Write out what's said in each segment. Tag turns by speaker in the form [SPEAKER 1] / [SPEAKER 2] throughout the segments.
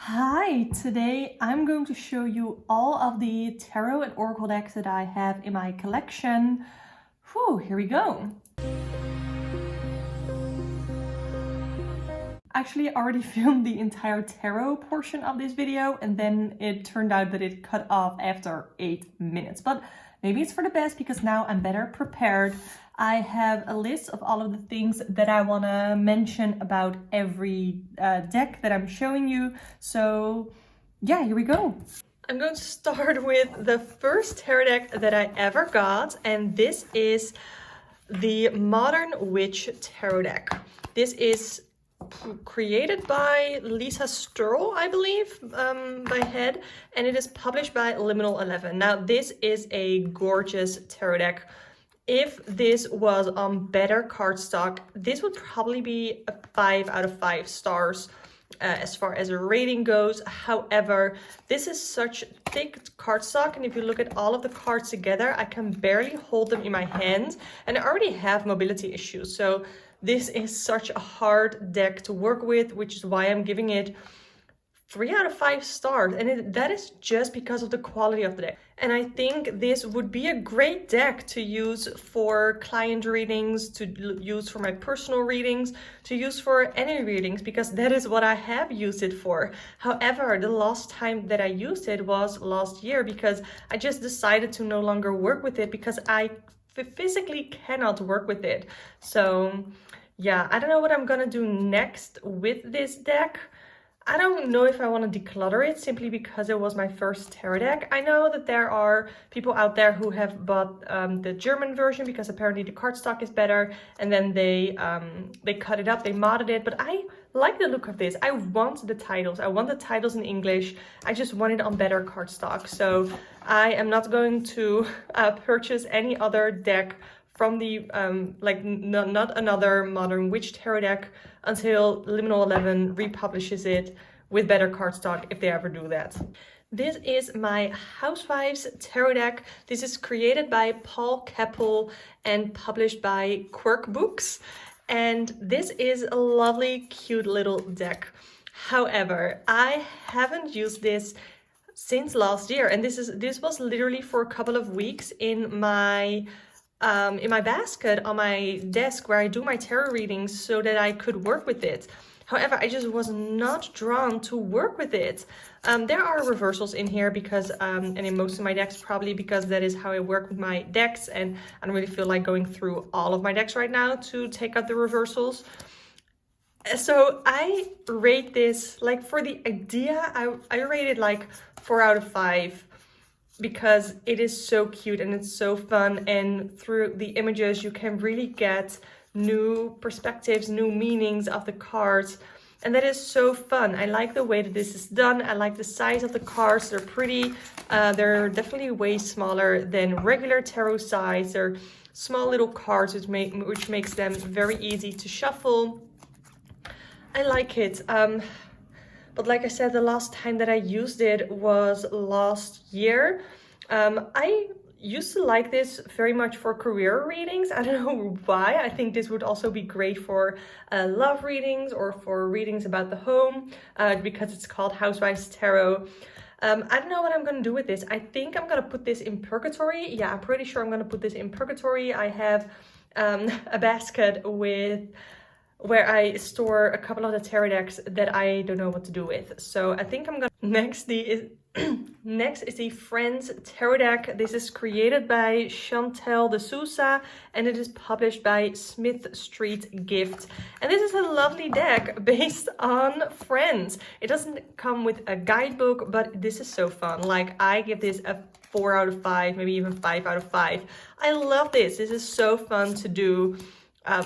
[SPEAKER 1] Hi, today I'm going to show you all of the tarot and oracle decks that I have in my collection. Whew, here we go. Actually, I already filmed the entire tarot portion of this video and then it turned out that it cut off after 8 minutes. But maybe it's for the best because now I'm better prepared. I have a list of all of the things that I want to mention about every deck that I'm showing you. So yeah, here we go. I'm going to start with the first tarot deck that I ever got, and this is the Modern Witch Tarot deck. This is created by Lisa Sturl, I believe, by head, and it is published by Liminal 11. Now, this is a gorgeous tarot deck. If this was on better cardstock, this would probably be a 5 out of 5 stars as far as a rating goes. However, this is such thick cardstock, and if you look at all of the cards together, I can barely hold them in my hand, and I already have mobility issues. So this is such a hard deck to work with, which is why I'm giving it 3 out of 5 stars, and that is just because of the quality of the deck. And I think this would be a great deck to use for client readings, to use for my personal readings, to use for any readings, because that is what I have used it for. However, the last time that I used it was last year because I just decided to no longer work with it because I physically cannot work with it. So yeah, I don't know what I'm gonna do next with this deck. I don't know if I want to declutter it simply because it was my first tarot deck. I know that there are people out there who have bought the German version because apparently the cardstock is better, and then they cut it up, they modded it, but I like the look of this. I want the titles. I want the titles in English. I just want it on better cardstock. So I am not going to purchase any other deck from the not another Modern Witch Tarot deck until Liminal 11 republishes it with better cardstock, if they ever do that. This is my Housewives Tarot deck. This is created by Paul Keppel and published by Quirk Books, and this is a lovely cute little deck. However, I haven't used this since last year, and this was literally for a couple of weeks in my basket on my desk where I do my tarot readings so that I could work with it. However, I just was not drawn to work with it. There are reversals in here because, and in most of my decks, probably because that is how I work with my decks, and I don't really feel like going through all of my decks right now to take out the reversals. So I rate this, like, for the idea, I rate it like 4 out of 5. Because it is so cute and it's so fun, and through the images you can really get new perspectives, new meanings of the cards, and that is so fun. I like the way that this is done. I like the size of the cards. They're pretty. They're definitely way smaller than regular tarot size. They're small little cards which makes them very easy to shuffle. I like it. But like I said, the last time that I used it was last year. I used to like this very much for career readings. I don't know why. I think this would also be great for love readings or for readings about the home because it's called Housewives Tarot. I don't know what I'm going to do with this. I think I'm going to put this in purgatory. Yeah, I'm pretty sure I'm going to put this in purgatory. I have a basket where I store a couple of the tarot decks that I don't know what to do with. So I think I'm gonna... Next is the Friends Tarot deck. This is created by Chantel de Sousa, and it is published by Smith Street Gift. And this is a lovely deck based on Friends. It doesn't come with a guidebook, but this is so fun. Like, I give this a 4 out of 5, maybe even 5 out of 5. I love this. This is so fun to do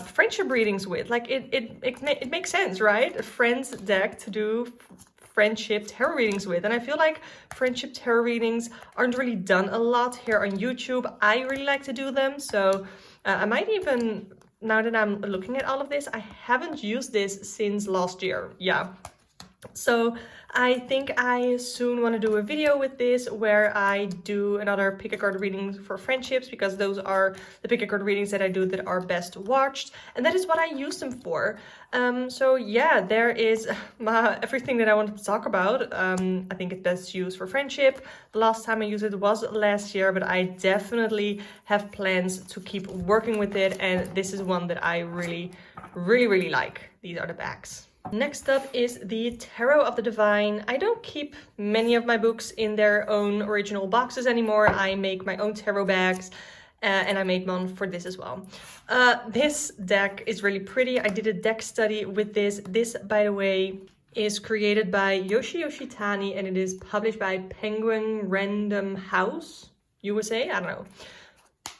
[SPEAKER 1] friendship readings with. Like, it makes sense, right? A Friends deck to do friendship tarot readings with, and I feel like friendship tarot readings aren't really done a lot here on YouTube. I really like to do them, so I might even, now that I'm looking at all of this, I haven't used this since last year. Yeah, So I think I soon want to do a video with this where I do another pick a card readings for friendships, because those are the pick a card readings that I do that are best watched, and that is what I use them for. So yeah, there is everything that I wanted to talk about. I think it's best used for friendship. The last time I used it was last year, but I definitely have plans to keep working with it, and this is one that I really like. These are the bags. Next up is the Tarot of the Divine. I don't keep many of my books in their own original boxes anymore. I make my own tarot bags, and I made one for this as well. This deck is really pretty. I did a deck study with this. This, by the way, is created by Yoshi Yoshitani, and it is published by Penguin Random House, USA, I don't know.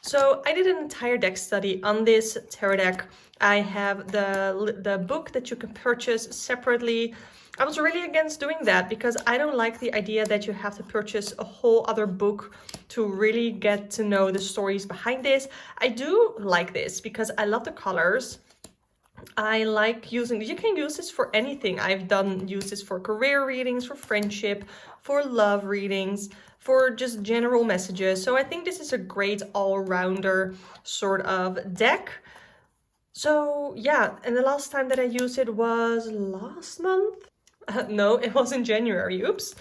[SPEAKER 1] So I did an entire deck study on this tarot deck. I have the book that you can purchase separately. I was really against doing that because I don't like the idea that you have to purchase a whole other book to really get to know the stories behind this. I do like this because I love the colors. I like using, you can use this for anything. I've used this for career readings, for friendship, for love readings, for just general messages. So I think this is a great all-rounder sort of deck. So yeah, and the last time that I used it was last month. No, it was in January, oops.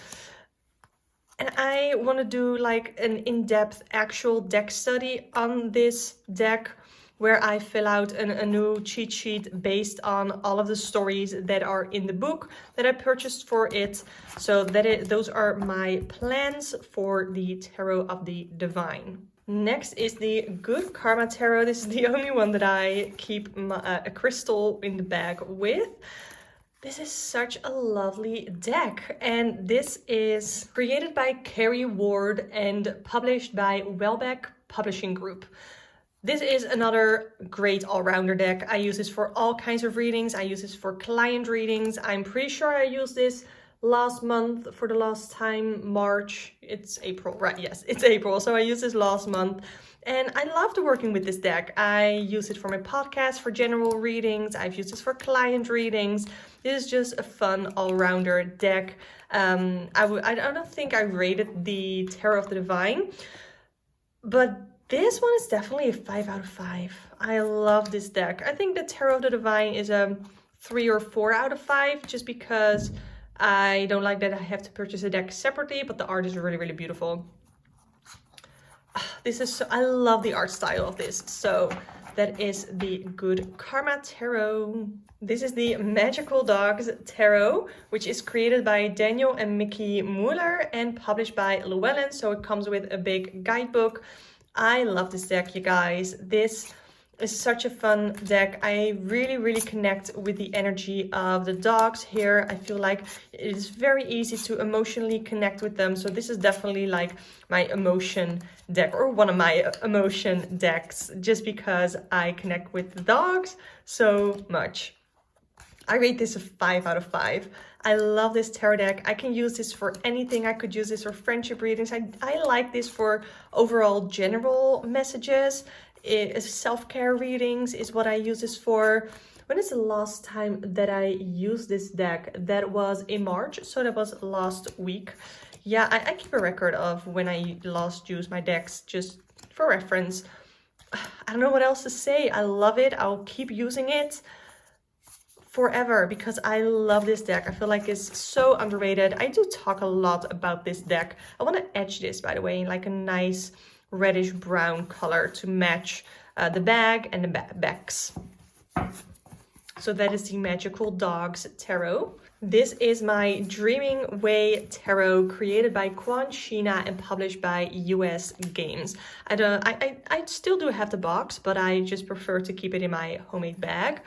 [SPEAKER 1] And I want to do like an in-depth actual deck study on this deck, where I fill out a new cheat sheet based on all of the stories that are in the book that I purchased for it. So those are my plans for the Tarot of the Divine. Next is the Good Karma Tarot. This is the only one that I keep a crystal in the bag with. This is such a lovely deck, and this is created by Carrie Ward and published by Welbeck Publishing Group. This is another great all-rounder deck. I use this for all kinds of readings. I use this for client readings. I'm pretty sure I used this last month for the last time, March. It's April, right? Yes, it's April. So I used this last month, and I loved working with this deck. I use it for my podcast, for general readings. I've used this for client readings. This is just a fun all-rounder deck. I don't think I rated the Tarot of the Divine, but this one is definitely a 5 out of 5. I love this deck. I think the Tarot of the Divine is a 3 or 4 out of 5, just because I don't like that I have to purchase a deck separately, but the art is really beautiful. This is so, I love the art style of this. So that is the Good Karma Tarot. This is the Magical Dogs Tarot, which is created by Daniel and Mickey Mueller and published by Llewellyn. So it comes with a big guidebook. I love this deck, you guys. This is such a fun deck. I really connect with the energy of the dogs here. I feel like it is very easy to emotionally connect with them. So this is definitely like my emotion deck, or one of my emotion decks, just because I connect with the dogs so much. I rate this a 5 out of 5. I love this tarot deck. I can use this for anything. I could use this for friendship readings. I like this for overall general messages. Self-care readings is what I use this for. When is the last time that I used this deck? That was in March, so that was last week. Yeah, I keep a record of when I last used my decks, just for reference. I don't know what else to say. I love it. I'll keep using it forever because I love this deck. I feel like it's so underrated. I do talk a lot about this deck. I want to etch this, by the way, in like a nice reddish brown color to match the bag and the backs. So that is the Magical Dogs Tarot. This is my Dreaming Way Tarot, created by Quan Sheena and published by US Games. I still do have the box, but I just prefer to keep it in my homemade bag.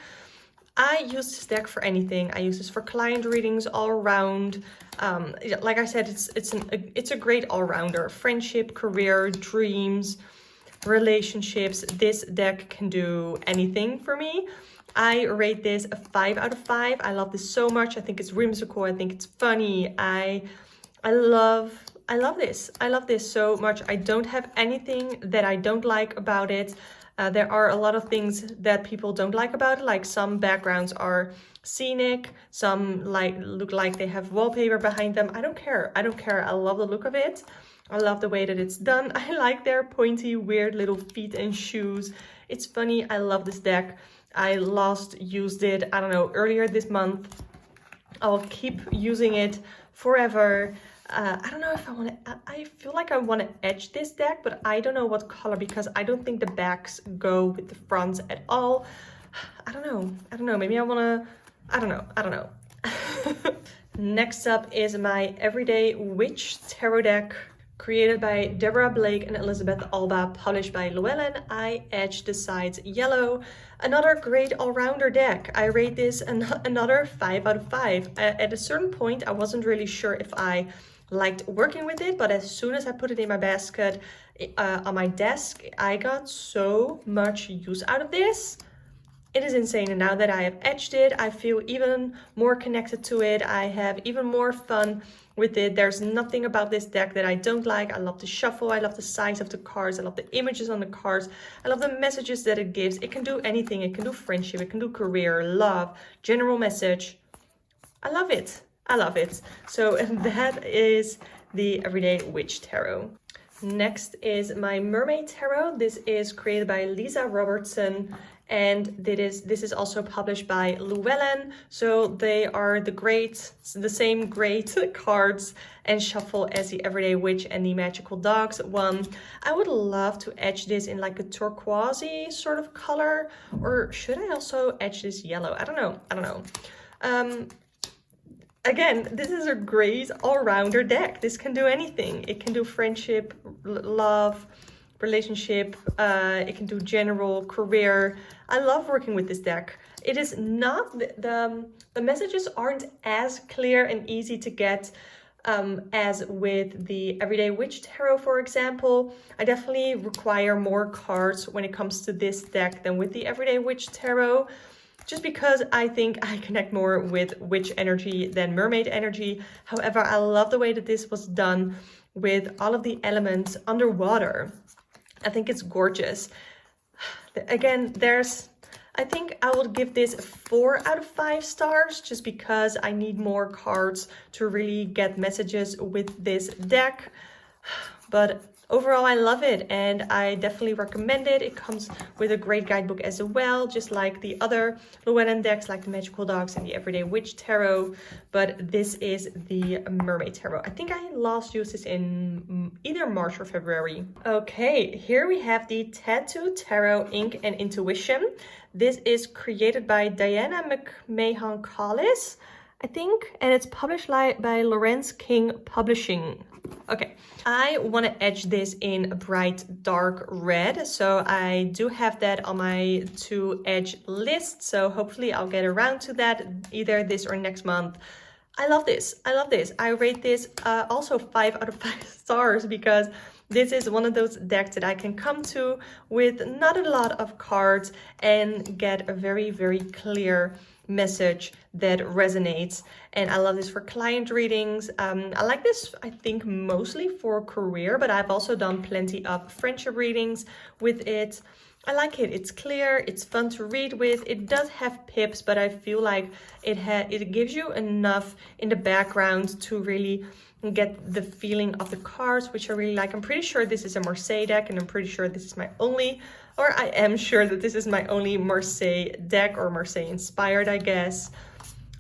[SPEAKER 1] I use this deck for anything. I use this for client readings all around. Like I said, it's a great all-rounder. Friendship, career, dreams, relationships. This deck can do anything for me. I rate this a 5 out of 5. I love this so much. I think it's whimsical. I think it's funny. I love this. I love this so much. I don't have anything that I don't like about it. There are a lot of things that people don't like about it, like some backgrounds are scenic, some look like they have wallpaper behind them. I don't care. I don't care. I love the look of it. I love the way that it's done. I like their pointy, weird little feet and shoes. It's funny. I love this deck. I last used it, I don't know, earlier this month. I'll keep using it forever. I don't know if I want to, I feel like I want to edge this deck, but I don't know what color because I don't think the backs go with the fronts at all. I don't know. Maybe I want to, I don't know. Next up is my Everyday Witch Tarot deck, created by Deborah Blake and Elizabeth Alba, published by Llewellyn. I edged the sides yellow. Another great all-rounder deck. I rate this another 5 out of 5. At a certain point, I wasn't really sure if I liked working with it, but as soon as I put it in my basket on my desk, I got so much use out of this. It is insane, and now that I have edged it, I feel even more connected to it. I have even more fun with it. There's nothing about this deck that I don't like. I love the shuffle, I love the size of the cards, I love the images on the cards, I love the messages that it gives. It can do anything. It can do friendship, it can do career, love, general message. I love it. I love it. So that is the Everyday Witch Tarot. Next is my Mermaid Tarot. This is created by Lisa Robertson, and this is also published by Llewellyn. So they are the same great cards and shuffle as the Everyday Witch and the Magical Dogs one. I would love to edge this in like a turquoisey sort of color, or should I also edge this yellow? I don't know. Again, this is a great all-rounder deck. This can do anything. It can do friendship, love, relationship. It can do general career. I love working with this deck. It is not, the messages aren't as clear and easy to get as with the Everyday Witch Tarot, for example. I definitely require more cards when it comes to this deck than with the Everyday Witch Tarot, just because I think I connect more with witch energy than mermaid energy. However, I love the way that this was done with all of the elements underwater. I think it's gorgeous. Again, I think I would give this 4 out of 5 stars, just because I need more cards to really get messages with this deck. But overall, I love it, and I definitely recommend it. It comes with a great guidebook as well, just like the other Llewellyn decks, like the Magical Dogs and the Everyday Witch Tarot. But this is the Mermaid Tarot. I think I last used this in either March or February. Okay, here we have the Tattoo Tarot Ink and Intuition. This is created by Diana McMahon-Collis, I think, and it's published by Lawrence King Publishing. Okay, I want to edge this in a bright dark red, so I do have that on my to edge list, so hopefully I'll get around to that either this or next month. I love this. I rate this also 5 out of 5 stars, because this is one of those decks that I can come to with not a lot of cards and get a very, very clear message that resonates. And I love this for client readings. I like this, I think, mostly for career, but I've also done plenty of friendship readings with it. I like it. It's clear, it's fun to read with. It does have pips, but I feel like it gives you enough in the background to really get the feeling of the cards, which I really like. I'm pretty sure this is a Marseille deck, and I'm pretty sure this is I am sure that this is my only Marseille deck, or Marseille inspired, I guess.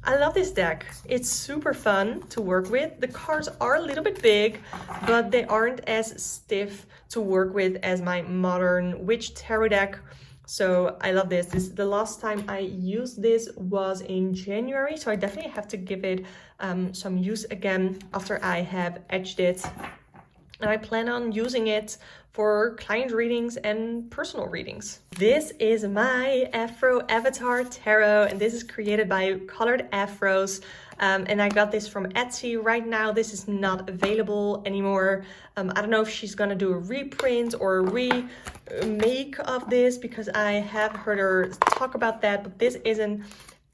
[SPEAKER 1] I love this deck. It's super fun to work with. The cards are a little bit big, but they aren't as stiff to work with as my modern Witch Tarot deck. So I love this. The last time I used this was in January, so I definitely have to give it some use again after I have edged it. And I plan on using it for client readings and personal readings. This is my Afro Avatar Tarot, and this is created by Colored Afros. And I got this from Etsy. Right now, this is not available anymore. I don't know if she's gonna do a reprint or a remake of this, because I have heard her talk about that, but this is an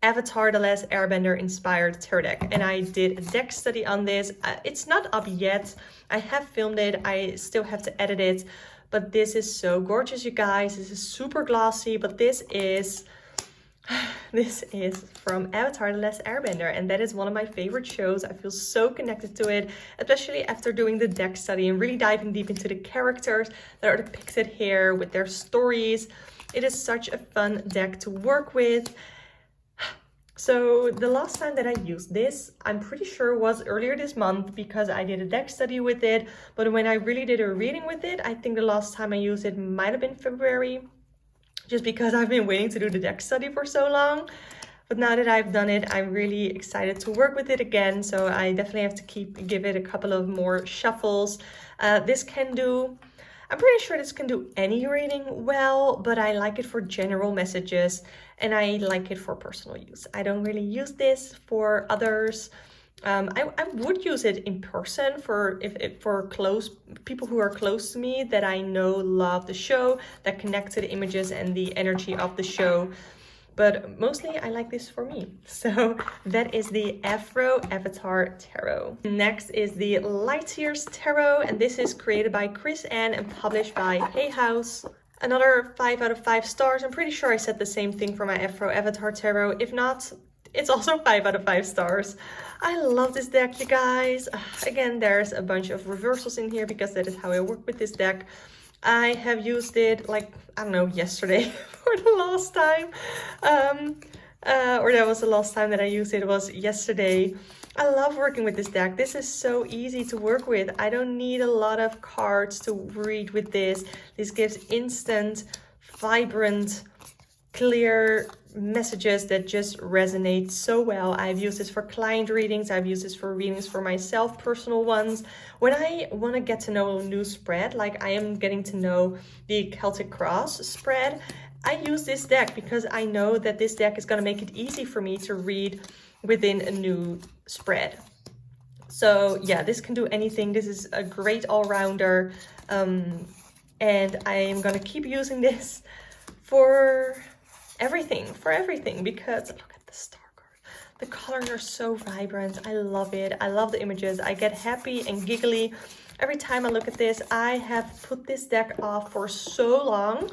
[SPEAKER 1] Avatar The Last Airbender inspired tarot deck, and I did a deck study on this. It's not up yet. I have filmed it. I still have to edit it, but this is so gorgeous, you guys. This is super glossy, but this is from Avatar: The Last Airbender, and that is one of my favorite shows. I feel so connected to it, especially after doing the deck study and really diving deep into the characters that are depicted here with their stories. It is such a fun deck to work with. So the last time that I used this, I'm pretty sure was earlier this month because I did a deck study with it. But when I really did a reading with it, I think the last time I used it might have been February, just because I've been waiting to do the deck study for so long. But now that I've done it, I'm really excited to work with it again. So I definitely have to give it a couple of more shuffles. This can do, I'm pretty sure this can do any reading well, but I like it for general messages and I like it for personal use. I don't really use this for others. I would use it in person for close people who are close to me that I know love the show, that connect to the images and the energy of the show. But mostly I like this for me. So that is the Afro Avatar Tarot. Next is the Light Years Tarot, and this is created by Chris Ann and published by Hay House. Another 5 out of 5 stars. I'm pretty sure I said the same thing for my Afro Avatar Tarot. If not, it's also 5 out of 5 stars. I love this deck, you guys. Again, there's a bunch of reversals in here because that is how I work with this deck. I have used it like, I don't know, yesterday for the last time. Or that was the last time that I used it, was yesterday. I love working with this deck. This is so easy to work with. I don't need a lot of cards to read with this. This gives instant, vibrant, clear messages that just resonate so well. I've used this for client readings. I've used this for readings for myself, personal ones. When I want to get to know a new spread, like I am getting to know the Celtic Cross spread, I use this deck because I know that this deck is going to make it easy for me to read within a new spread. So yeah, this can do anything. This is a great all-rounder, and I am going to keep using this for everything, because look at the star card. The colors are so vibrant. I love it. I love the images. I get happy and giggly every time I look at this. I have put this deck off for so long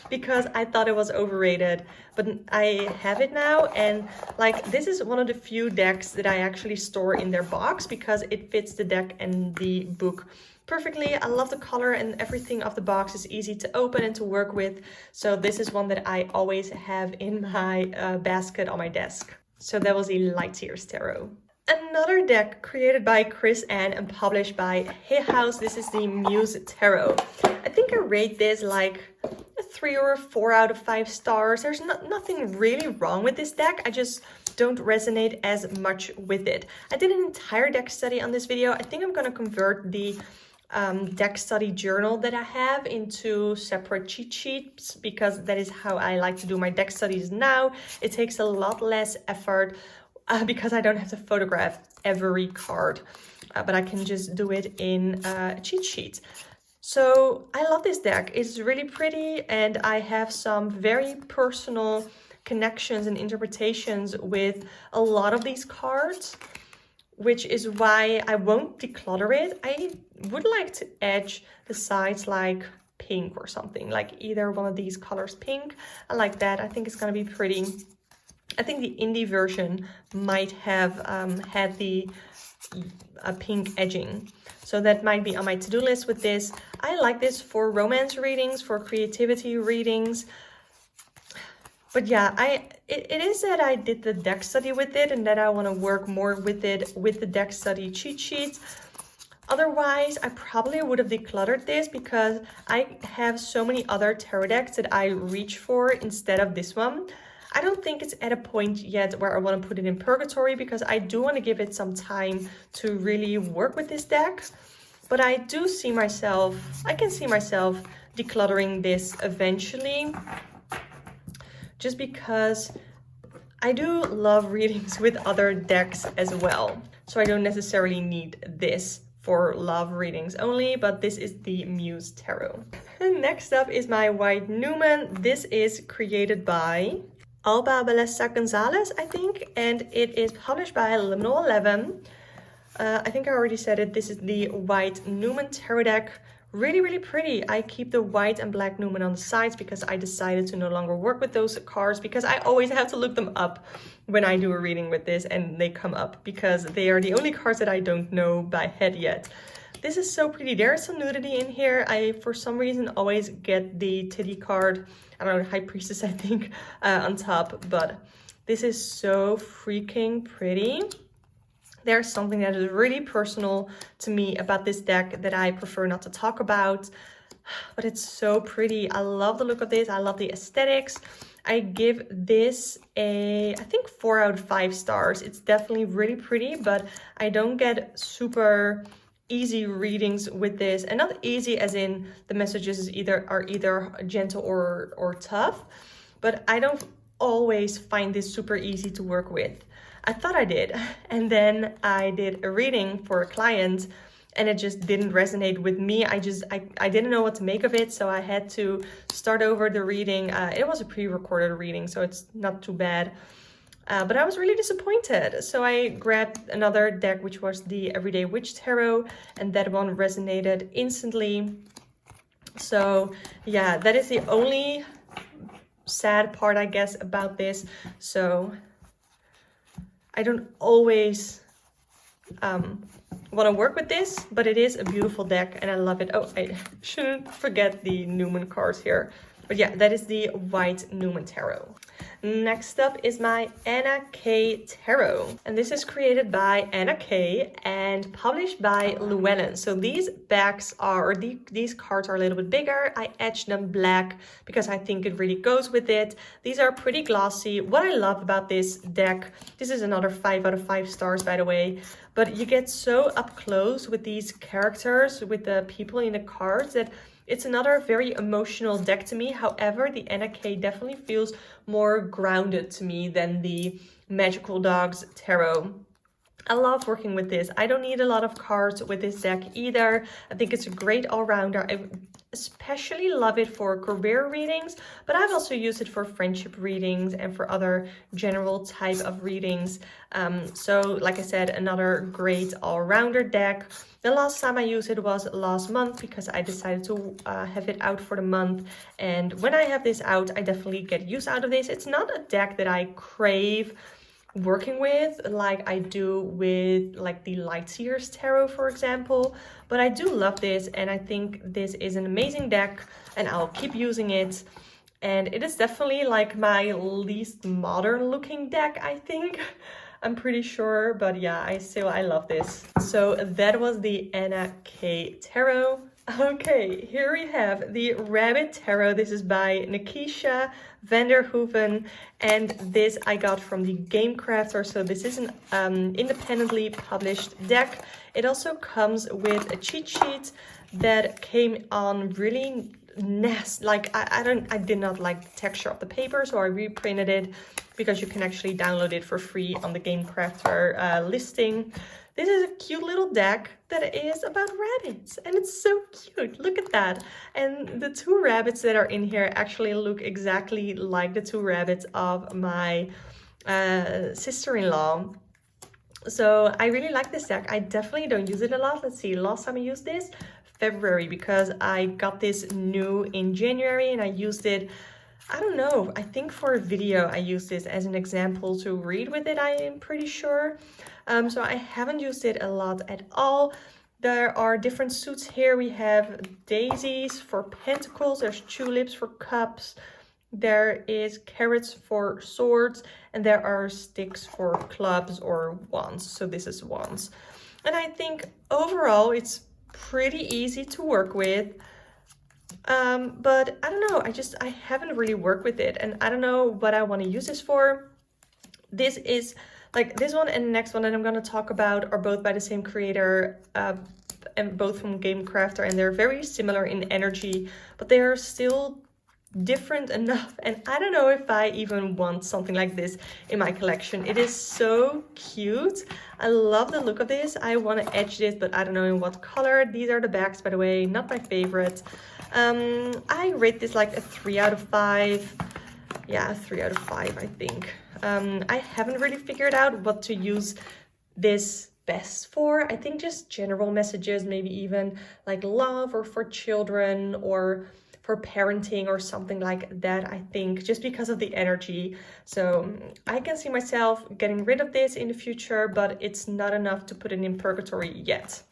[SPEAKER 1] because I thought it was overrated, but I have it now, and like this is one of the few decks that I actually store in their box because it fits the deck and the book perfectly. I love the color, and everything of the box is easy to open and to work with. So this is one that I always have in my basket on my desk. So that was the Light Years Tarot. Another deck created by Chris Ann and published by Hay House. This is the Muse Tarot. I think I rate this like a 3 or a 4 out of 5 stars. There's nothing really wrong with this deck. I just don't resonate as much with it. I did an entire deck study on this video. I think I'm going to convert the deck study journal that I have into separate cheat sheets because that is how I like to do my deck studies now. It takes a lot less effort because I don't have to photograph every card, but I can just do it in a cheat sheet. So I love this deck. It's really pretty, and I have some very personal connections and interpretations with a lot of these cards, which is why I won't declutter it. I would like to edge the sides like pink or something, like either one of these colors pink. I like that. I think it's gonna be pretty. I think the indie version might have had the pink edging. So that might be on my to-do list with this. I like this for romance readings, for creativity readings. But yeah, it is that I did the deck study with it and that I want to work more with it with the deck study cheat sheets. Otherwise, I probably would have decluttered this because I have so many other tarot decks that I reach for instead of this one. I don't think it's at a point yet where I want to put it in purgatory because I do want to give it some time to really work with this deck. But I do see myself, I can see myself decluttering this eventually, just because I do love readings with other decks as well. So I don't necessarily need this for love readings only, but this is the Muse Tarot. And next up is my white Numen. This is created by Alba Ballesta Gonzalez, I think, and it is published by Liminal 11. I think I already said it. This is the white Numen Tarot deck really, really pretty. I keep the white and black Numen on the sides because I decided to no longer work with those cards because I always have to look them up when I do a reading with this and they come up because they are the only cards that I don't know by head yet. This is so pretty. There is some nudity in here. I, for some reason, always get the titty card, I don't know, High Priestess, I think, on top, but this is so freaking pretty. There's something that is really personal to me about this deck that I prefer not to talk about, but it's so pretty. I love the look of this. I love the aesthetics. I give this I think 4 out of 5 stars. It's definitely really pretty, but I don't get super easy readings with this, and not easy as in the messages are either gentle or tough, but I don't always find this super easy to work with. I thought I did, and then I did a reading for a client and it just didn't resonate with me. I didn't know what to make of it, so I had to start over the reading. It was a pre-recorded reading, so it's not too bad, but I was really disappointed. So I grabbed another deck, which was the Everyday Witch Tarot, and that one resonated instantly. So yeah, that is the only sad part, I guess, about this. So I don't always want to work with this, but it is a beautiful deck and I love it. Oh, I shouldn't forget the Numen cards here. But yeah, that is the white Numen Tarot. Next up is my Anna K Tarot. And this is created by Anna K and published by Llewellyn. So these backs are, or these cards are a little bit bigger. I etched them black because I think it really goes with it. These are pretty glossy. What I love about this deck, this is another 5 out of 5 stars, by the way, but you get so up close with these characters, with the people in the cards, that it's another very emotional deck to me. However, the Anna K definitely feels more grounded to me than the Magical Dogs Tarot. I love working with this. I don't need a lot of cards with this deck either. I think it's a great all-rounder. I especially love it for career readings, but I've also used it for friendship readings and for other general type of readings. So like I said, another great all-rounder deck. The last time I used it was last month because I decided to have it out for the month. And when I have this out, I definitely get use out of this. It's not a deck that I crave working with like I do with like the Seer's Tarot, for example, but I do love this and I think this is an amazing deck and I'll keep using it. And it is definitely like my least modern looking deck, I think. I'm pretty sure, but yeah, I love this. So that was the Anna K Tarot. Okay, here we have the Rabbit Tarot. This is by Nikisha Vanderhoeven, and this I got from the Game Crafter. So this is an independently published deck. It also comes with a cheat sheet that came on really nasty. Like I did not like the texture of the paper, so I reprinted it because you can actually download it for free on the Game Crafter listing. This is a cute little deck that is about rabbits and it's so cute. Look at that. And the 2 rabbits that are in here actually look exactly like the 2 rabbits of my sister-in-law. So I really like this deck. I definitely don't use it a lot. Let's see, last time I used this, February, because I got this new in January and I used it, I don't know, I think for a video I used this as an example to read with it, I am pretty sure. So I haven't used it a lot at all. There are different suits here. We have daisies for pentacles, there's tulips for cups, there is carrots for swords, and there are sticks for clubs or wands. So this is wands. And I think overall it's pretty easy to work with. But I don't know, I haven't really worked with it and I don't know what I want to use this for. This is like this one and the next one that I'm going to talk about are both by the same creator, and both from Game Crafter, and they're very similar in energy, but they are still different enough, and I don't know if I even want something like this in my collection. It is so cute. I love the look of this. I want to etch this, but I don't know in what color. These are the backs, by the way, not my favorite. I rate this like a 3 out of 5. Yeah, a 3 out of 5, I think. I haven't really figured out what to use this best for. I think just general messages, maybe even like love or for children or for parenting or something like that, I think, just because of the energy. So I can see myself getting rid of this in the future, but it's not enough to put it in purgatory yet.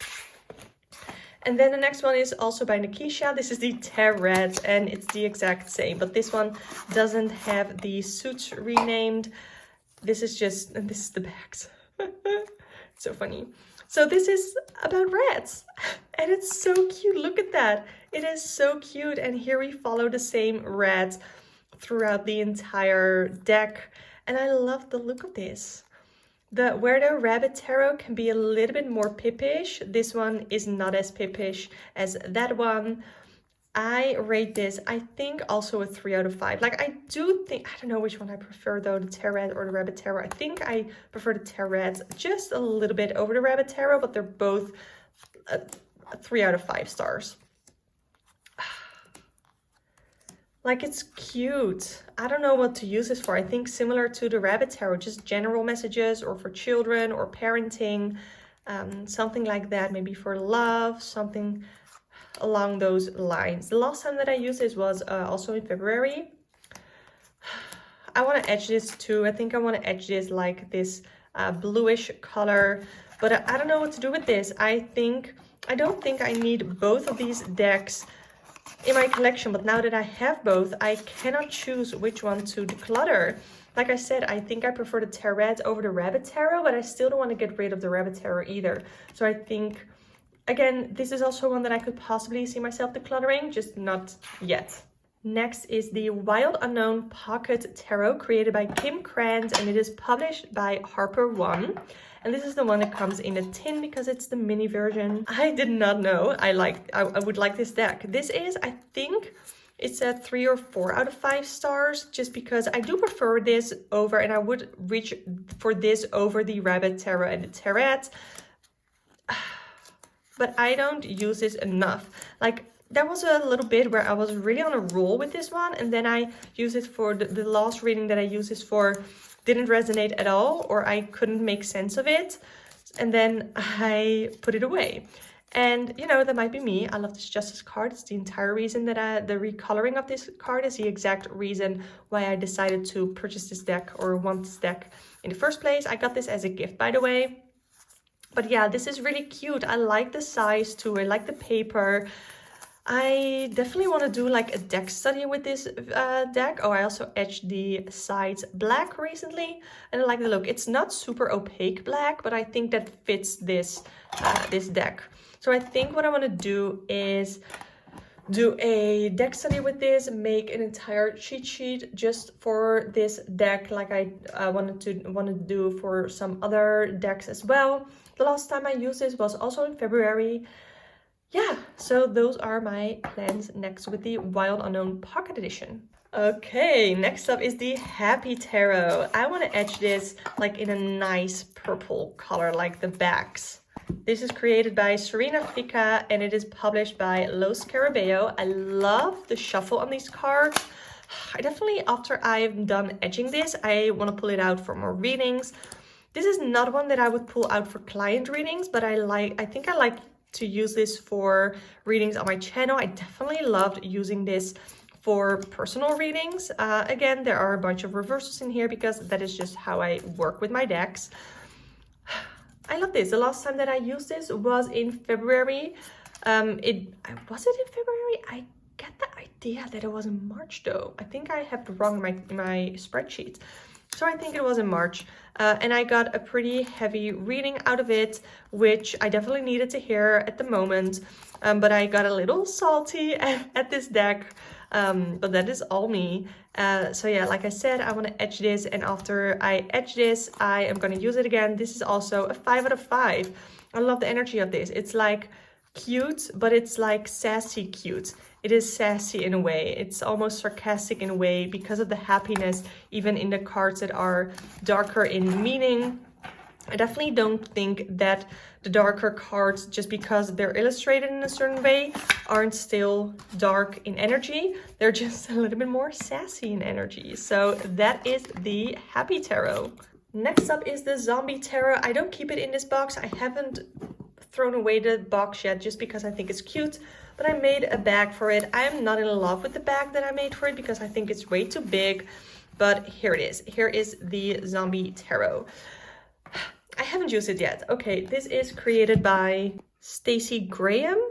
[SPEAKER 1] And then the next one is also by Nikisha. This is the TaRat, and it's the exact same, but this one doesn't have the suits renamed. This is just, and this is the bags. So funny. So this is about rats, and it's so cute. Look at that. It is so cute, and here we follow the same rat throughout the entire deck, and I love the look of this. Where the Rabbit Tarot can be a little bit more pippish, this one is not as pippish as that one. I rate this, I think, also a 3 out of 5. Like, I do think, I don't know which one I prefer though, the TaRat or the Rabbit Tarot. I think I prefer the TaRat just a little bit over the Rabbit Tarot, but they're both a 3 out of 5 stars. Like, it's cute. I don't know what to use this for. I think similar to the Rabbit Tarot, just general messages or for children or parenting, something like that. Maybe for love, something along those lines. The last time that I used this was also in February. I want to edge this too. I think I want to edge this like this bluish color, but I don't know what to do with this. I don't think I need both of these decks in my collection, but now that I have both, I cannot choose which one to declutter. Like I said, I think I prefer the TaRat over the Rabbit Tarot, but I still don't want to get rid of the Rabbit Tarot either. So I think, again, this is also one that I could possibly see myself decluttering, just not yet. Next is the Wild Unknown Pocket Tarot, created by Kim Krantz, and it is published by Harper One. And this is the one that comes in a tin because it's the mini version. I did not know I would like this deck. This is, I think, it's a 3 or 4 out of 5 stars, just because I do prefer this over, and I would reach for this over the Rabbit Tarot and the TaRat. But I don't use this enough. Like, there was a little bit where I was really on a roll with this one, and then I used it for the last reading that I used this for didn't resonate at all, or I couldn't make sense of it, and then I put it away. And you know, that might be me. I love this Justice card. It's the entire reason that the recoloring of this card is the exact reason why I decided to purchase this deck or want this deck in the first place. I got this as a gift, by the way. But yeah, this is really cute. I like the size too. I like the paper. I definitely want to do like a deck study with this deck. Oh, I also etched the sides black recently, and I like the look. It's not super opaque black, but I think that fits this this deck. So I think what I want to do is do a deck study with this, make an entire cheat sheet just for this deck, like I wanted to do for some other decks as well. The last time I used this was also in February. Yeah, so those are my plans next with the Wild Unknown Pocket Edition. Okay, next up is the Happy Tarot. I want to etch this like in a nice purple color, like the backs. This is created by Serena Fica, and it is published by Los Carabeo. I love the shuffle on these cards. I definitely, after I've done etching this, I want to pull it out for more readings. This is not one that I would pull out for client readings, but I think I like to use this for readings on my channel. I definitely loved using this for personal readings. Again, there are a bunch of reversals in here because that is just how I work with my decks. I love this. The last time that I used this was in February. Was it in February? I get the idea that it was in March though. I think I have it wrong in my spreadsheet. So I think it was in March, and I got a pretty heavy reading out of it, which I definitely needed to hear at the moment, but I got a little salty at this deck, but that is all me. So yeah, like I said, I want to etch this, and after I etch this, I am going to use it again. This is also a 5 out of 5. I love the energy of this. It's like cute, but it's like sassy cute. It is sassy in a way. It's almost sarcastic in a way because of the happiness, even in the cards that are darker in meaning. I definitely don't think that the darker cards, just because they're illustrated in a certain way, aren't still dark in energy. They're just a little bit more sassy in energy. So that is the Happy Tarot. Next up is the Zombie Tarot. I don't keep it in this box. I haven't thrown away the box yet just because I think it's cute, but I made a bag for it. I am not in love with the bag that I made for it because I think it's way too big, but here it is. Here is the Zombie Tarot. I haven't used it yet. Okay, this is created by Stacey Graham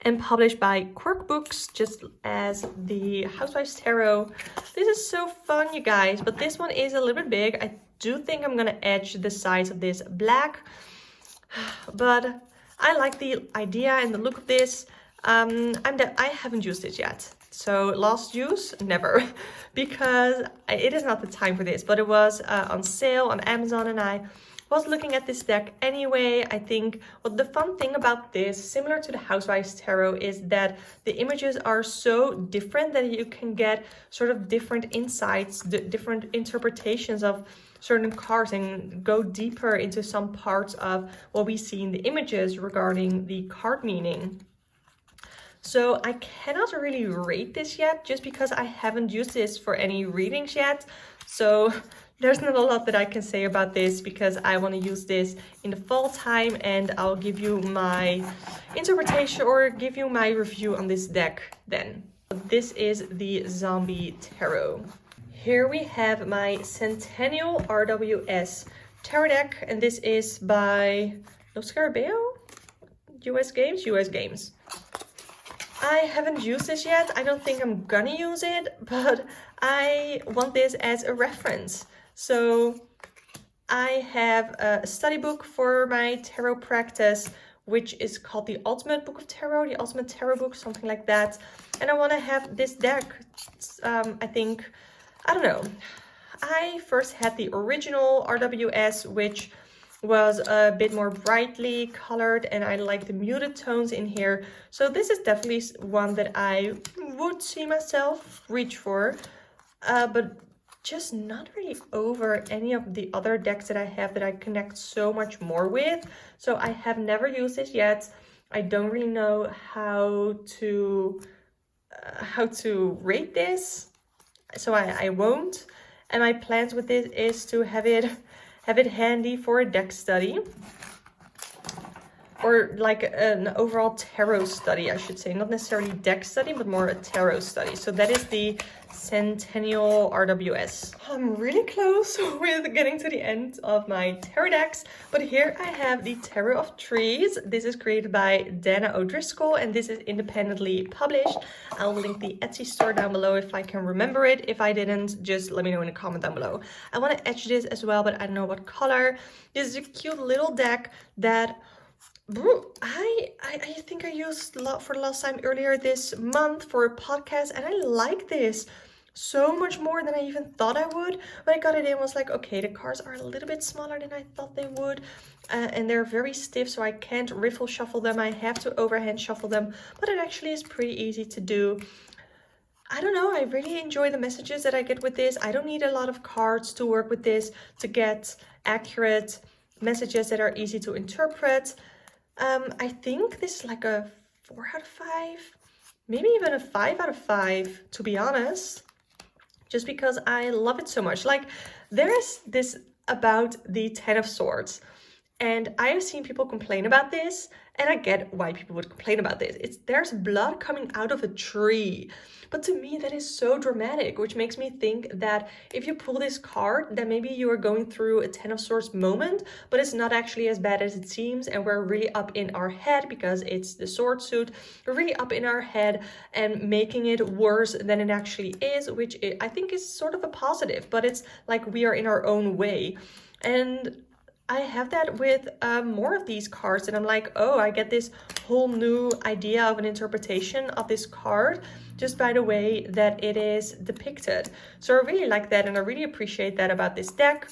[SPEAKER 1] and published by Quirk Books, just as the Housewives Tarot. This is so fun, you guys, but this one is a little bit big. I do think I'm gonna edge the sides of this black, but I like the idea and the look of this. I haven't used it yet, so last use, never, because it is not the time for this, but it was on sale on Amazon, and I was looking at this deck anyway. I think what the fun thing about this, similar to the Housewives Tarot, is that the images are so different that you can get sort of different insights, different interpretations of certain cards and go deeper into some parts of what we see in the images regarding the card meaning. So I cannot really rate this yet just because I haven't used this for any readings yet. So there's not a lot that I can say about this because I want to use this in the fall time, and I'll give you my interpretation or give you my review on this deck then. This is the Zombie Tarot. Here we have my Centennial RWS Tarot deck, and this is by US Games. I haven't used this yet. I don't think I'm gonna use it, but I want this as a reference. So I have a study book for my tarot practice, which is called the Ultimate Book of Tarot, the Ultimate Tarot Book, something like that. And I want to have this deck. I don't know. I first had the original RWS, which was a bit more brightly colored, and I like the muted tones in here. So this is definitely one that I would see myself reach for, but just not really over any of the other decks that I have that I connect so much more with. So I have never used this yet. I don't really know how to rate this, so I won't. And my plans with this is to have it handy for a deck study, or like an overall tarot study, I should say. Not necessarily deck study, but more a tarot study. So that is the Centennial RWS. I'm really close with getting to the end of my tarot decks, but here I have the Tarot of Trees. This is created by Dana O'Driscoll, and this is independently published. I'll link the Etsy store down below if I can remember it. If I didn't, just let me know in a comment down below. I want to etch this as well, but I don't know what color. This is a cute little deck that I think I used a lot for the last time earlier this month for a podcast, and I like this so much more than I even thought I would. When I got it in, I was like, okay, the cards are a little bit smaller than I thought they would, and they're very stiff, so I can't riffle shuffle them. I have to overhand shuffle them, but it actually is pretty easy to do. I don't know, I really enjoy the messages that I get with this. I don't need a lot of cards to work with this to get accurate messages that are easy to interpret. I think this is like a 4 out of 5, maybe even a 5 out of 5, to be honest, just because I love it so much. Like, there's this about the 10 of Swords, and I have seen people complain about this, and I get why people would complain about this. There's blood coming out of a tree. But to me, that is so dramatic, which makes me think that if you pull this card, then maybe you are going through a 10 of Swords moment, but it's not actually as bad as it seems, and we're really up in our head because it's the sword suit. We're really up in our head and making it worse than it actually is, which I think is sort of a positive, but it's like we are in our own way. And I have that with more of these cards, and I'm like, oh, I get this whole new idea of an interpretation of this card just by the way that it is depicted. So I really like that, and I really appreciate that about this deck.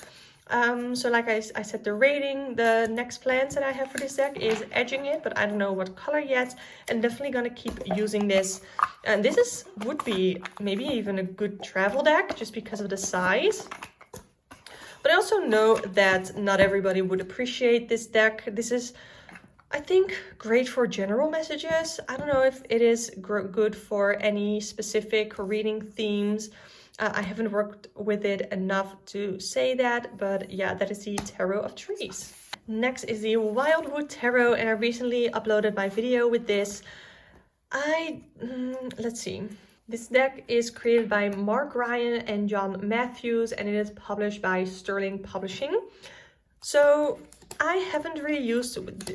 [SPEAKER 1] So like I said, the rating, the next plans that I have for this deck is edging it, but I don't know what color yet, and definitely gonna keep using this. And this would be maybe even a good travel deck just because of the size. But I also know that not everybody would appreciate this deck. This is, I think, great for general messages. I don't know if it is good for any specific reading themes. I haven't worked with it enough to say that, but yeah, that is the Tarot of Trees. Next is the Wildwood Tarot, and I recently uploaded my video with this. Let's see. This deck is created by Mark Ryan and John Matthews, and it is published by Sterling Publishing. So I haven't really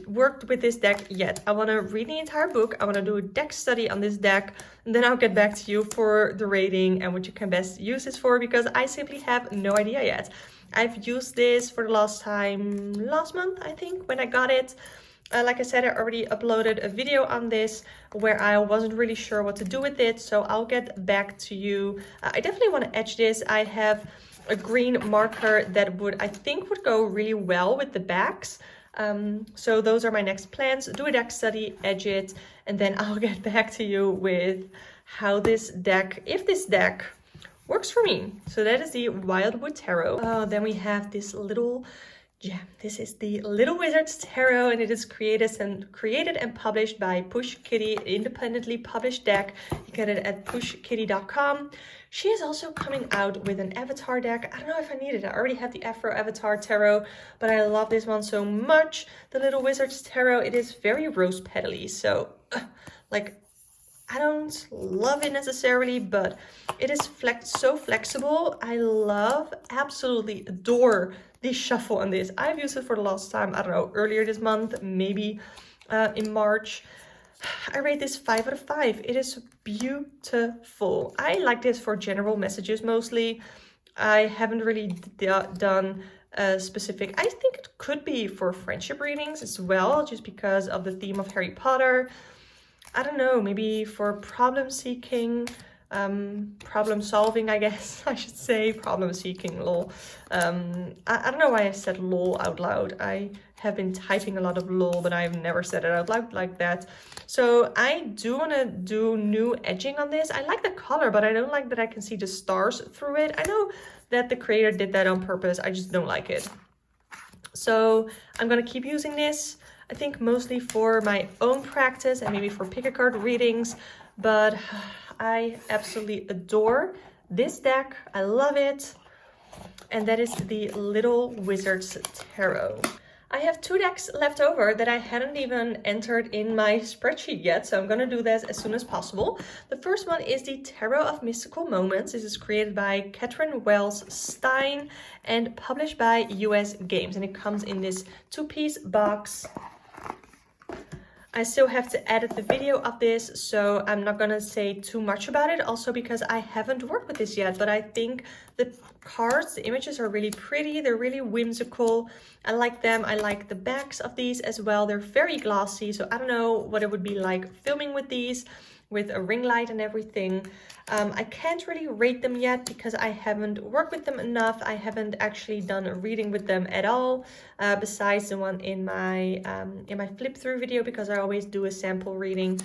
[SPEAKER 1] worked with this deck yet. I want to read the entire book. I want to do a deck study on this deck, and then I'll get back to you for the rating and what you can best use this for, because I simply have no idea yet. I've used this for the last time last month, I think, when I got it. Like I said, I already uploaded a video on this where I wasn't really sure what to do with it, so I'll get back to you. I definitely want to edge this. I have a green marker that I think would go really well with the backs. So those are my next plans. Do a deck study, edge it, and then I'll get back to you with how this deck, if this deck works for me. So that is the Wildwood Tarot. Then we have this little gem. This is the Little Wizards Tarot, and it is created and published by Push Kitty, independently published deck. You get it at pushkitty.com. She is also coming out with an avatar deck. I don't know if I need it. I already have the Afro Avatar Tarot, but I love this one so much. The Little Wizards Tarot, it is very rose petally, so like, I don't love it necessarily, but it is so flexible. I absolutely adore the shuffle on this. I've used it for the last time, I don't know, earlier this month, maybe in March. I rate this 5 out of 5. It is beautiful. I like this for general messages mostly. I haven't really done a specific, I think it could be for friendship readings as well, just because of the theme of Harry Potter. I don't know, maybe for problem seeking, problem solving, I guess I should say. Problem seeking, lol. I don't know why I said lol out loud. I have been typing a lot of lol, but I've never said it out loud like that. So I do want to do new edging on this. I like the color, but I don't like that I can see the stars through it. I know that the creator did that on purpose. I just don't like it. So I'm going to keep using this. I think mostly for my own practice and maybe for pick-a-card readings, but I absolutely adore this deck. I love it. And that is the Little Wizards Tarot. I have 2 decks left over that I hadn't even entered in my spreadsheet yet, so I'm going to do this as soon as possible. The first one is the Tarot of Mystical Moments. This is created by Catherine Wells Stein and published by US Games, and it comes in this 2-piece box. I still have to edit the video of this, so I'm not gonna say too much about it, also because I haven't worked with this yet, but I think the cards, the images are really pretty. They're really whimsical. I like them. I like the backs of these as well. They're very glossy, so I don't know what it would be like filming with these, with a ring light and everything. I can't really rate them yet because I haven't worked with them enough. I haven't actually done a reading with them at all, besides the one in my flip through video, because I always do a sample reading.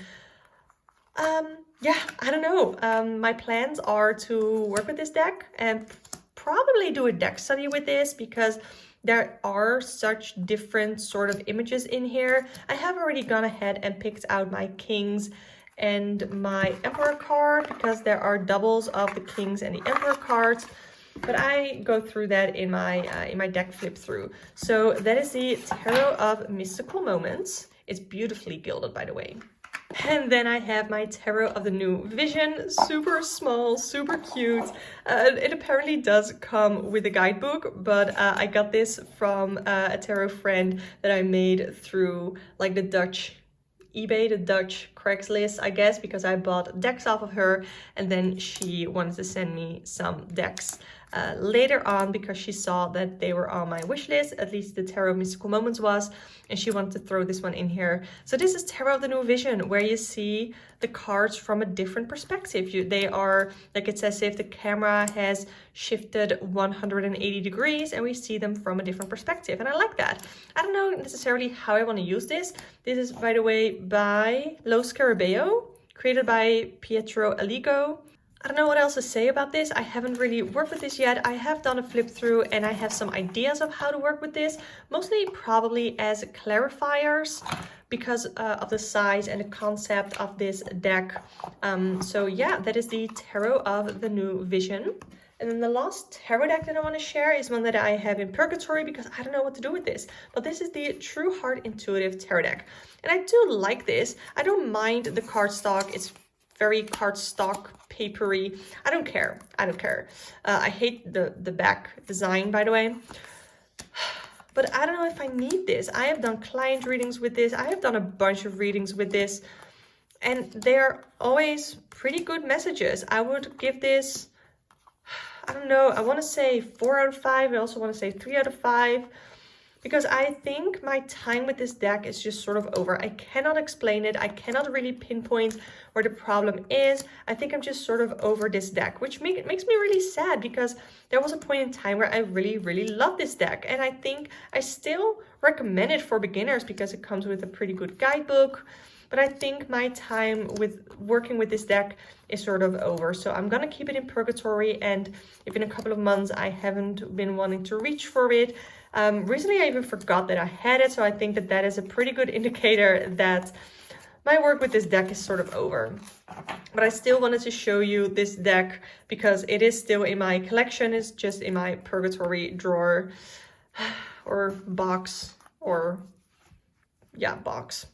[SPEAKER 1] Yeah, I don't know. My plans are to work with this deck and probably do a deck study with this, because there are such different sort of images in here. I have already gone ahead and picked out my kings and my emperor card, because there are doubles of the kings and the emperor cards, but I go through that in my deck flip through. So that is the Tarot of Mystical Moments. It's beautifully gilded, by the way. And then I have my Tarot of the New Vision, super small, super cute. It apparently does come with a guidebook, but I got this from a tarot friend that I made through like the Dutch eBay, the Dutch Craigslist, I guess, because I bought decks off of her, and then she wanted to send me some decks later on because she saw that they were on my wish list, at least the Tarot of Mystical Moments was, and she wanted to throw this one in here. So this is Tarot of the New Vision, where you see the cards from a different perspective. They are, like, it's as if the camera has shifted 180 degrees and we see them from a different perspective, and I like that. I don't know necessarily how I want to use this. This is, by the way, by Lo Scarabeo, created by Pietro Aligo. I don't know what else to say about this. I haven't really worked with this yet. I have done a flip through and I have some ideas of how to work with this, mostly probably as clarifiers because of the size and the concept of this deck. So yeah, that is the Tarot of the New Vision. And then the last tarot deck that I want to share is one that I have in purgatory because I don't know what to do with this. But this is the True Heart Intuitive Tarot deck. And I do like this. I don't mind the cardstock. It's very cardstock papery. I don't care. I don't care. I hate the back design, by the way. But I don't know if I need this. I have done client readings with this. I have done a bunch of readings with this. And they're always pretty good messages. I would give this, I don't know, I want to say 4 out of 5. I also want to say 3 out of 5. Because I think my time with this deck is just sort of over. I cannot explain it. I cannot really pinpoint where the problem is. I think I'm just sort of over this deck, which makes me really sad because there was a point in time where I really, really loved this deck. And I think I still recommend it for beginners because it comes with a pretty good guidebook. But I think my time with working with this deck is sort of over. So I'm going to keep it in purgatory. And if in a couple of months I haven't been wanting to reach for it, recently I even forgot that I had it. So I think that that is a pretty good indicator that my work with this deck is sort of over. But I still wanted to show you this deck because it is still in my collection. It's just in my purgatory drawer or box or yeah, box.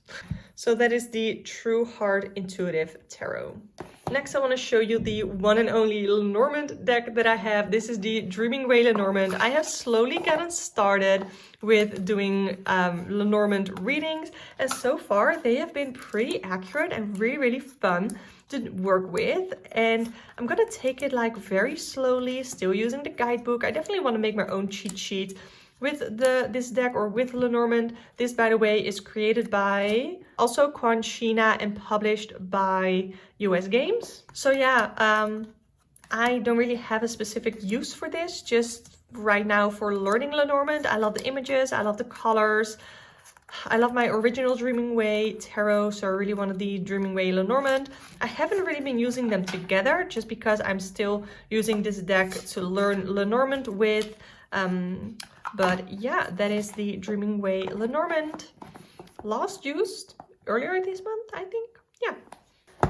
[SPEAKER 1] So that is the True Heart Intuitive Tarot. Next, I want to show you the one and only Lenormand deck that I have. This is the Dreaming Way Lenormand. I have slowly gotten started with doing Lenormand readings, and so far they have been pretty accurate and really, really fun to work with. And I'm gonna take it like very slowly, still using the guidebook. I definitely want to make my own cheat sheet with this deck or with Lenormand. This, by the way, is created by also Quan China and published by US Games. So yeah, I don't really have a specific use for this, just right now for learning Lenormand. I love the images, I love the colors. I love my original Dreaming Way Tarot, so I really wanted the Dreaming Way Lenormand. I haven't really been using them together just because I'm still using this deck to learn Lenormand with. But yeah, that is the Dreaming Way Lenormand. Last used earlier this month, I think. Yeah.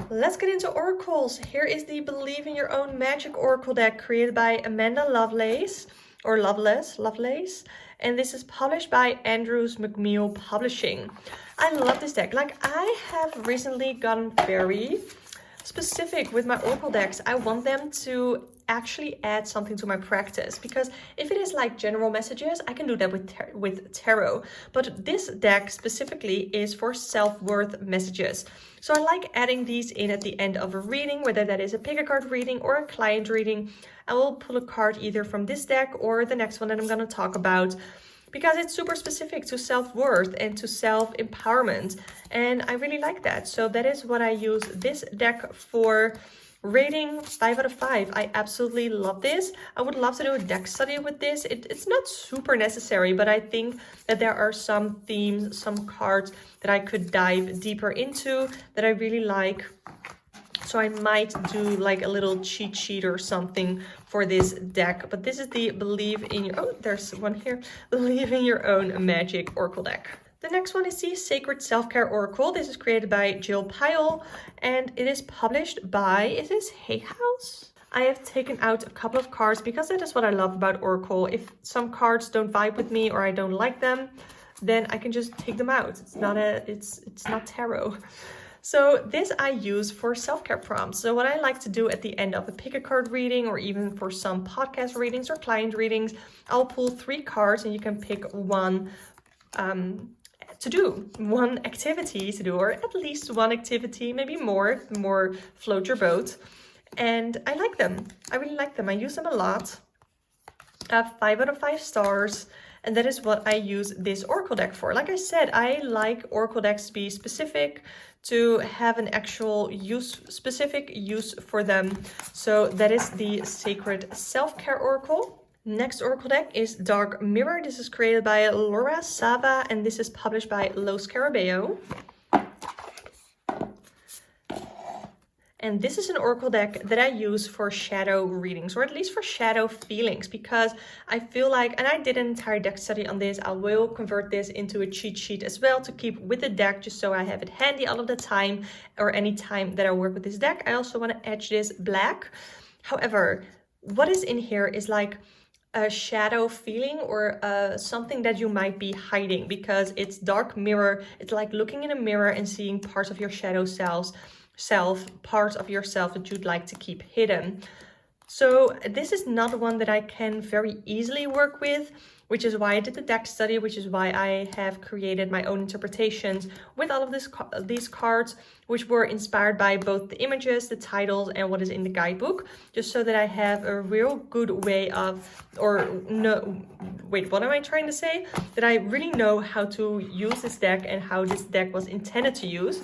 [SPEAKER 1] Let's get into oracles. Here is the Believe in Your Own Magic Oracle deck created by Amanda Lovelace, or Lovelace. And this is published by Andrews McMeel Publishing. I love this deck. Like, I have recently gotten very specific with my oracle decks. I want them to actually add something to my practice, because if it is like general messages, I can do that with tarot, but this deck specifically is for self-worth messages. So I like adding these in at the end of a reading, whether that is a pick a card reading or a client reading. I will pull a card either from this deck or the next one that I'm going to talk about, because it's super specific to self-worth and to self-empowerment, and I really like that. So that is what I use this deck for. Rating 5 out of 5. I absolutely love this. I would love to do a deck study with this. It's not super necessary, but I think that there are some themes, some cards that I could dive deeper into that I really like. So I might do like a little cheat sheet or something for this deck. But this is the Believe in Your... Oh, there's one here. Believe in Your Own Magic Oracle deck. The next one is the Sacred Self-Care Oracle. This is created by Jill Pyle, and it is published by, is this Hay House? I have taken out a couple of cards because that is what I love about Oracle. If some cards don't vibe with me or I don't like them, then I can just take them out. It's not tarot. So this I use for self-care prompts. So what I like to do at the end of a pick a card reading, or even for some podcast readings or client readings, I'll pull 3 cards and you can pick one to do, one activity to do, or at least one activity, maybe more float your boat. And I like them. I really like them. I use them a lot. I have 5 out of 5 stars. And that is what I use this Oracle deck for. Like I said, I like Oracle decks to be specific, to have an actual specific use for them. So that is the Sacred Self-Care Oracle. Next Oracle deck is Dark Mirror. This is created by Laura Sava, and this is published by Los Carabeo. And this is an oracle deck that I use for shadow readings, or at least for shadow feelings, because I feel like, and I did an entire deck study on this, I will convert this into a cheat sheet as well to keep with the deck, just so I have it handy all of the time, or any time that I work with this deck. I also want to edge this black. However, what is in here is like a shadow feeling, or something that you might be hiding, because it's dark mirror. It's like looking in a mirror and seeing parts of your shadow parts of yourself that you'd like to keep hidden. So this is not one that I can very easily work with, which is why I did the deck study, which is why I have created my own interpretations with all of these cards, which were inspired by both the images, the titles, and what is in the guidebook, just so that I have a real good way of, what am I trying to say? That I really know how to use this deck and how this deck was intended to use.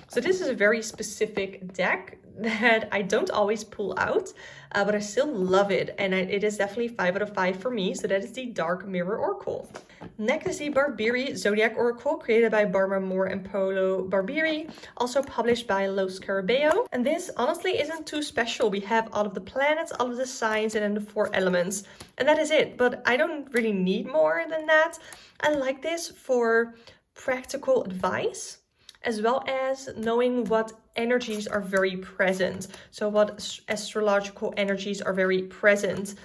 [SPEAKER 1] So this is a very specific deck that I don't always pull out, but I still love it. And it is definitely 5 out of 5 for me. So that is the Dark Mirror Oracle. Next is the Barbieri Zodiac Oracle, created by Barbara Moore and Paolo Barbieri, also published by Los Scarabeo. And this honestly isn't too special. We have all of the planets, all of the signs, and then the 4 elements. And that is it. But I don't really need more than that. I like this for practical advice, as well as knowing what energies are very present. So what astrological energies are very present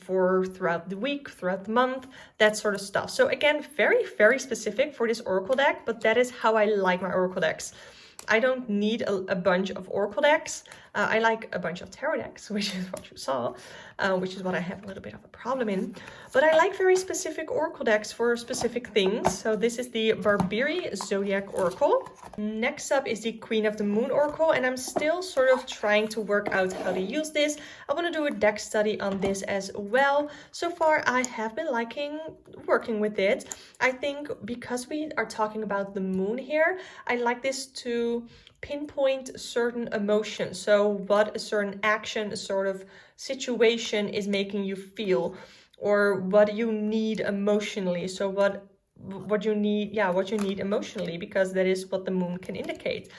[SPEAKER 1] for throughout the week, throughout the month, that sort of stuff. So again, very, very specific for this oracle deck, but that is how I like my oracle decks. I don't need a bunch of oracle decks. I like a bunch of tarot decks, which is what you saw, which is what I have a little bit of a problem in. But I like very specific oracle decks for specific things. So this is the Barbieri Zodiac Oracle. Next up is the Queen of the Moon Oracle, and I'm still sort of trying to work out how to use this. I want to do a deck study on this as well. So far, I have been liking working with it. I think because we are talking about the moon here, I like this to pinpoint certain emotions. So what a certain action, a sort of situation is making you feel, or what you need emotionally. So what you need emotionally, because that is what the moon can indicate.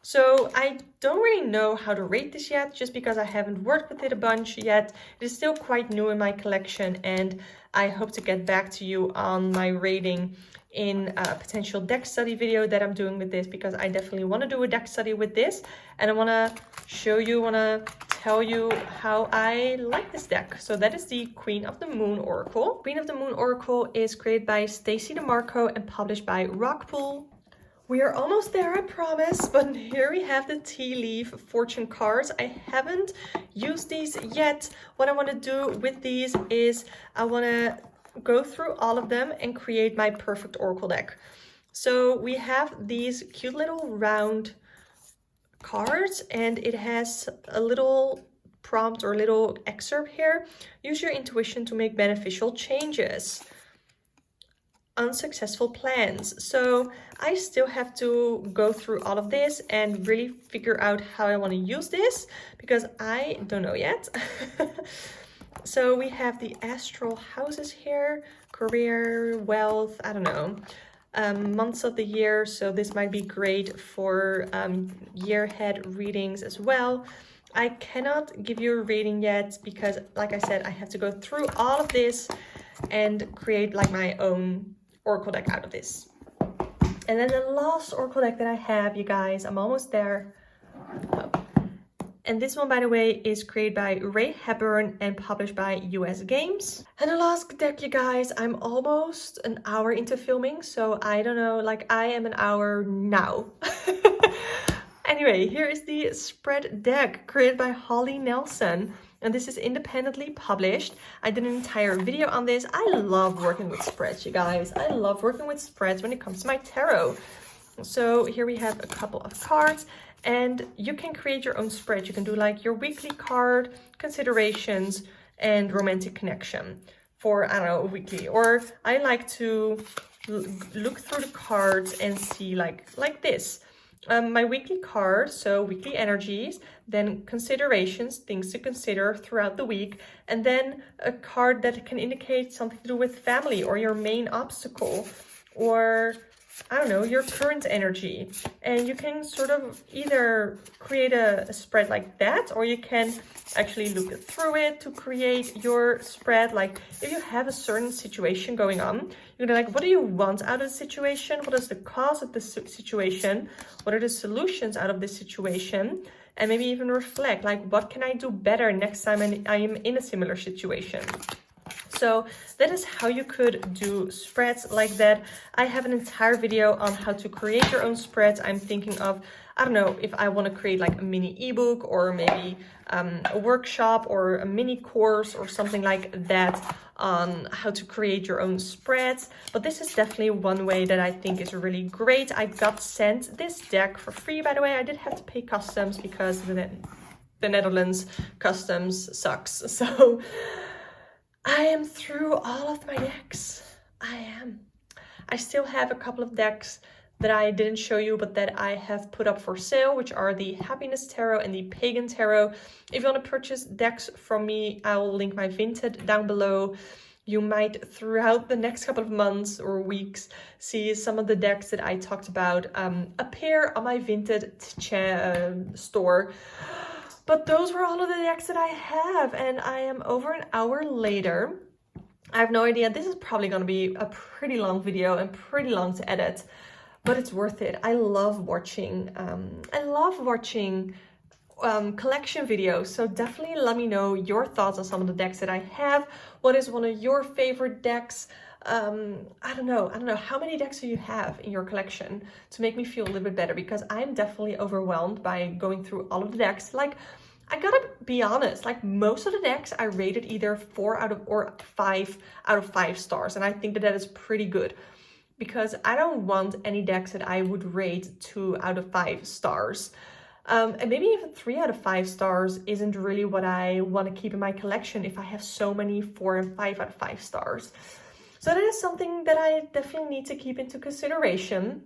[SPEAKER 1] So I don't really know how to rate this yet, just because I haven't worked with it a bunch yet. It is still quite new in my collection, and I hope to get back to you on my rating in a potential deck study video that I'm doing with this, because I definitely want to do a deck study with this, and I want to tell you how I like this deck. So that is the Queen of the Moon Oracle. Queen of the Moon Oracle is created by Stacey DeMarco and published by Rockpool. We are almost there, I promise, but here we have the tea leaf fortune cards. I haven't used these yet. What I want to do with these is I want to go through all of them and create my perfect oracle deck. So we have these cute little round cards, and it has a little prompt or little excerpt here. Use your intuition to make beneficial changes. Unsuccessful plans. So I still have to go through all of this and really figure out how I want to use this, because I don't know yet. So we have the astral houses here, career, wealth, I don't know, months of the year. So this might be great for year ahead readings as well. I cannot give you a reading yet because, like I said, I have to go through all of this and create like my own oracle deck out of this. And then the last oracle deck that I have, you guys, I'm almost there. Oh. And this one, by the way, is created by Ray Hepburn and published by US Games. And the last deck, you guys, I'm almost an hour into filming, so I don't know, like I am an hour now. Anyway, here is the spread deck created by Holly Nelson. And this is independently published. I did an entire video on this. I love working with spreads, you guys. I love working with spreads when it comes to my tarot. So here we have a couple of cards, and you can create your own spread. You can do like your weekly card, considerations, and romantic connection for, I don't know, a weekly. Or I like to look through the cards and see like this. My weekly card, so weekly energies, then considerations, things to consider throughout the week, and then a card that can indicate something to do with family or your main obstacle, or I don't know, your current energy. And you can sort of either create a spread like that, or you can actually look through it to create your spread. Like if you have a certain situation going on, you're gonna like, what do you want out of the situation? What is the cause of this situation? What are the solutions out of this situation? And maybe even reflect, like, what can I do better next time I am in a similar situation? So that is how you could do spreads like that. I have an entire video on how to create your own spreads. I'm thinking of, I don't know, if I want to create like a mini ebook or maybe a workshop or a mini course or something like that on how to create your own spreads. But this is definitely one way that I think is really great. I got sent this deck for free, by the way. I did have to pay customs because the Netherlands customs sucks. So I am through all of my decks. I am. I still have a couple of decks that I didn't show you, but that I have put up for sale, which are the Happiness Tarot and the Pagan Tarot. If you want to purchase decks from me, I will link my Vinted down below. You might, throughout the next couple of months or weeks, see some of the decks that I talked about appear on my Vinted store. But those were all of the decks that I have, and I am over an hour later. I have no idea. This is probably going to be a pretty long video and pretty long to edit, but it's worth it. I love watching collection videos, so definitely let me know your thoughts on some of the decks that I have. What is one of your favorite decks? I don't know how many decks do you have in your collection to make me feel a little bit better, because I'm definitely overwhelmed by going through all of the decks. Like, I gotta be honest, like most of the decks I rated either 4 out of or 5 out of 5 stars, and I think that is pretty good, because I don't want any decks that I would rate 2 out of 5 stars. And maybe even 3 out of 5 stars isn't really what I want to keep in my collection if I have so many 4 and 5 out of 5 stars. So that is something that I definitely need to keep into consideration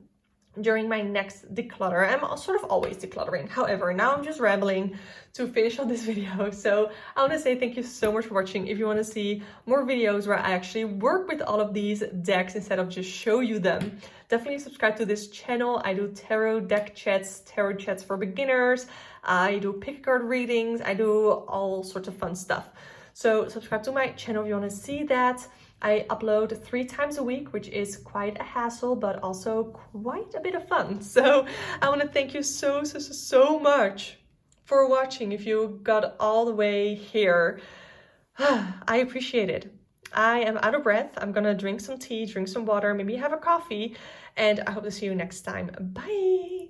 [SPEAKER 1] during my next declutter. I'm sort of always decluttering. However, now I'm just rambling to finish on this video. So I want to say thank you so much for watching. If you want to see more videos where I actually work with all of these decks instead of just show you them, definitely subscribe to this channel. I do tarot deck chats, tarot chats for beginners. I do pick a card readings. I do all sorts of fun stuff. So subscribe to my channel if you want to see that. I upload 3 times a week, which is quite a hassle, but also quite a bit of fun. So I want to thank you so much for watching. If you got all the way here, I appreciate it. I am out of breath. I'm gonna drink some tea, drink some water, maybe have a coffee, and I hope to see you next time. Bye.